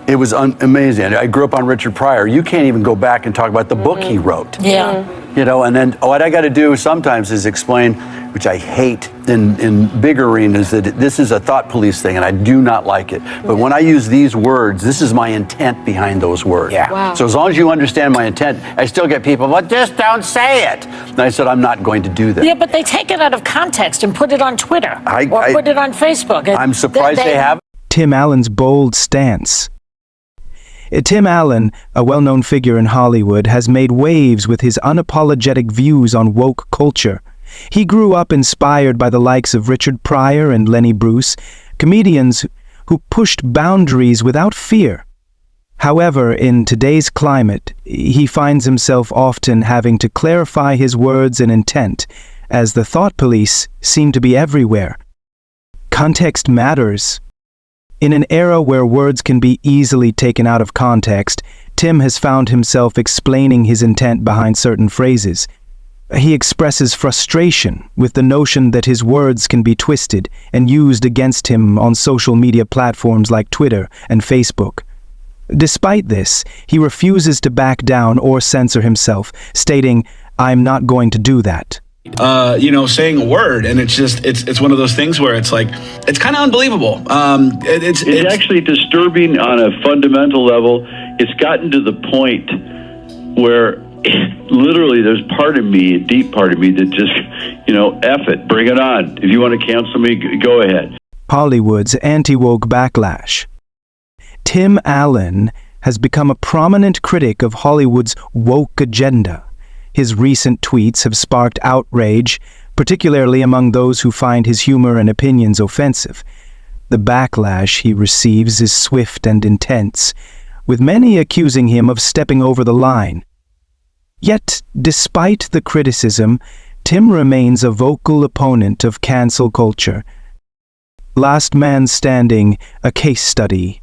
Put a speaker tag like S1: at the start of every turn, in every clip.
S1: It was amazing. I grew up on Richard Pryor. You can't even go back and talk about the book he wrote.
S2: Yeah.
S1: You know, and then what I got to do sometimes is explain, which I hate in big arenas, that this is a thought police thing and I do not like it. But when I use these words, this is my intent behind those words.
S3: Yeah.
S2: Wow.
S1: So as long as you understand my intent, I still get people, well, just don't say it. And I said, I'm not going to do that.
S2: Yeah, but they take it out of context and put it on Twitter or put it on Facebook.
S1: I'm surprised they have.
S4: Tim Allen's bold stance. Tim Allen, a well-known figure in Hollywood, has made waves with his unapologetic views on woke culture. He grew up inspired by the likes of Richard Pryor and Lenny Bruce, comedians who pushed boundaries without fear. However, in today's climate, he finds himself often having to clarify his words and intent, as the thought police seem to be everywhere. Context matters. In an era where words can be easily taken out of context, Tim has found himself explaining his intent behind certain phrases. He expresses frustration with the notion that his words can be twisted and used against him on social media platforms like Twitter and Facebook. Despite this, he refuses to back down or censor himself, stating, "I'm not going to do that."
S5: Saying a word, and it's one of those things where it's like, it's kind of unbelievable.
S6: It's actually disturbing on a fundamental level. It's gotten to the point where literally there's part of me, a deep part of me, that just, F it, bring it on. If you want to cancel me, go ahead.
S4: Hollywood's anti-woke backlash. Tim Allen has become a prominent critic of Hollywood's woke agenda. His recent tweets have sparked outrage, particularly among those who find his humor and opinions offensive. The backlash he receives is swift and intense, with many accusing him of stepping over the line. Yet, despite the criticism, Tim remains a vocal opponent of cancel culture. Last Man Standing, a case study.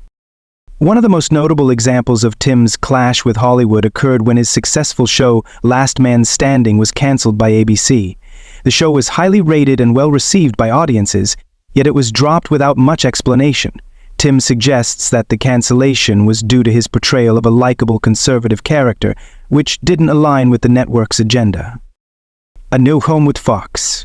S4: One of the most notable examples of Tim's clash with Hollywood occurred when his successful show Last Man Standing was cancelled by ABC. The show was highly rated and well received by audiences, yet it was dropped without much explanation. Tim suggests that the cancellation was due to his portrayal of a likable conservative character, which didn't align with the network's agenda. A new home with Fox.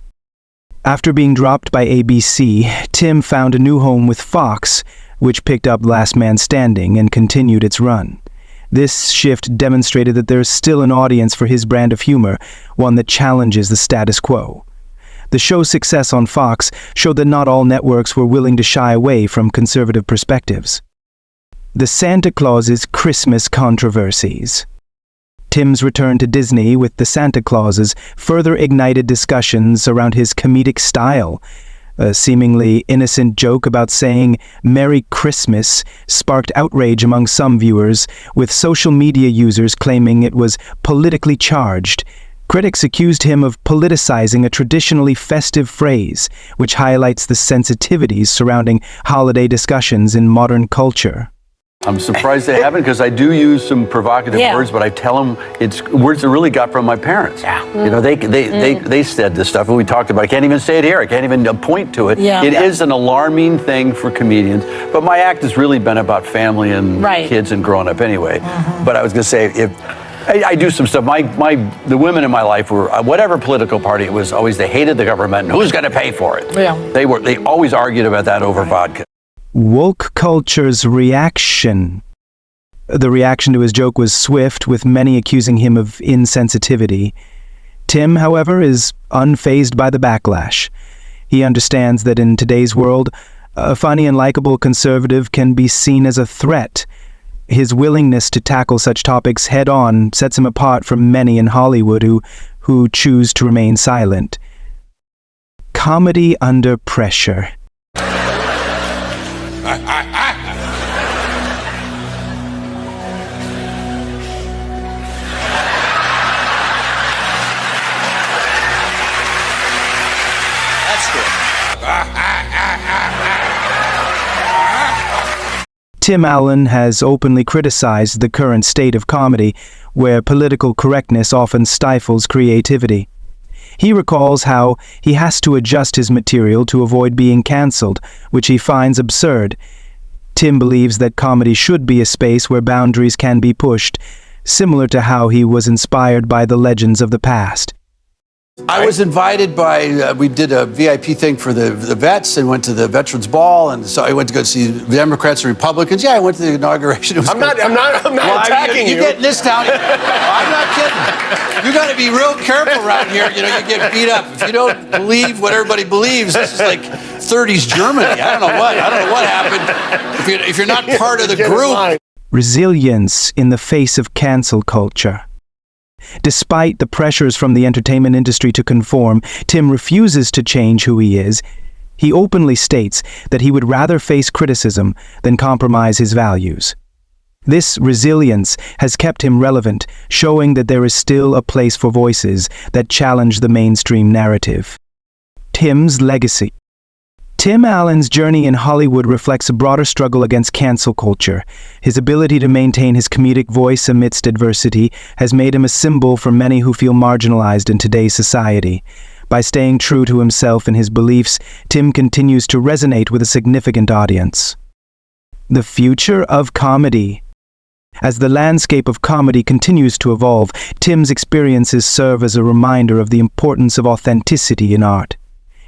S4: After being dropped by ABC, Tim found a new home with Fox, which picked up Last Man Standing and continued its run. This shift demonstrated that there is still an audience for his brand of humor, one that challenges the status quo. The show's success on Fox showed that not all networks were willing to shy away from conservative perspectives. The Santa Claus's Christmas controversies. Tim's return to Disney with the Santa Clauses further ignited discussions around his comedic style. A seemingly innocent joke about saying "Merry Christmas" sparked outrage among some viewers, with social media users claiming it was politically charged. Critics accused him of politicizing a traditionally festive phrase, which highlights the sensitivities surrounding holiday discussions in modern culture.
S1: I'm surprised they haven't, because I do use some provocative words, but I tell them it's words I really got from my parents.
S2: Yeah.
S1: They said this stuff, and we talked about it. I can't even say it here. I can't even point to it.
S2: Yeah.
S1: It is an alarming thing for comedians, but my act has really been about family and kids and growing up anyway. But I was going to say, if I do some stuff. The women in my life were, whatever political party it was, always they hated the government and who's going to pay for it.
S2: Yeah.
S1: They always argued about that over vodka.
S4: Woke culture's reaction. The reaction to his joke was swift, with many accusing him of insensitivity. Tim, however, is unfazed by the backlash. He understands that in today's world, a funny and likable conservative can be seen as a threat. His willingness to tackle such topics head-on sets him apart from many in Hollywood who choose to remain silent. Comedy under pressure. Tim Allen has openly criticized the current state of comedy, where political correctness often stifles creativity. He recalls how he has to adjust his material to avoid being cancelled, which he finds absurd. Tim believes that comedy should be a space where boundaries can be pushed, similar to how he was inspired by the legends of the past.
S1: I was invited by, we did a VIP thing for the vets and went to the Veterans Ball, and so I went to go see the Democrats and Republicans. Yeah, I went to the inauguration. It was
S3: I'm not attacking you.
S1: You're getting this down. I'm not kidding. You got to be real careful around here. You know, you get beat up. If you don't believe what everybody believes, this is like 30s Germany. I don't know what happened. If you're not part of the group.
S4: Resilience in the face of cancel culture. Despite the pressures from the entertainment industry to conform, Tim refuses to change who he is. He openly states that he would rather face criticism than compromise his values. This resilience has kept him relevant, showing that there is still a place for voices that challenge the mainstream narrative. Tim's legacy. Tim Allen's journey in Hollywood reflects a broader struggle against cancel culture. His ability to maintain his comedic voice amidst adversity has made him a symbol for many who feel marginalized in today's society. By staying true to himself and his beliefs, Tim continues to resonate with a significant audience. The future of comedy. As the landscape of comedy continues to evolve, Tim's experiences serve as a reminder of the importance of authenticity in art.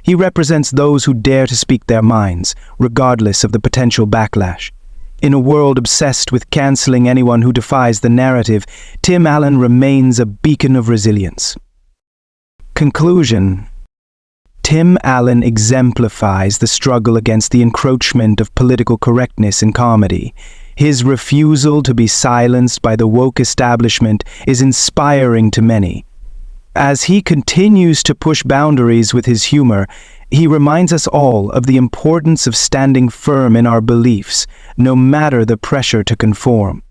S4: He represents those who dare to speak their minds, regardless of the potential backlash. In a world obsessed with canceling anyone who defies the narrative, Tim Allen remains a beacon of resilience. Conclusion. Tim Allen exemplifies the struggle against the encroachment of political correctness in comedy. His refusal to be silenced by the woke establishment is inspiring to many. As he continues to push boundaries with his humor, he reminds us all of the importance of standing firm in our beliefs, no matter the pressure to conform.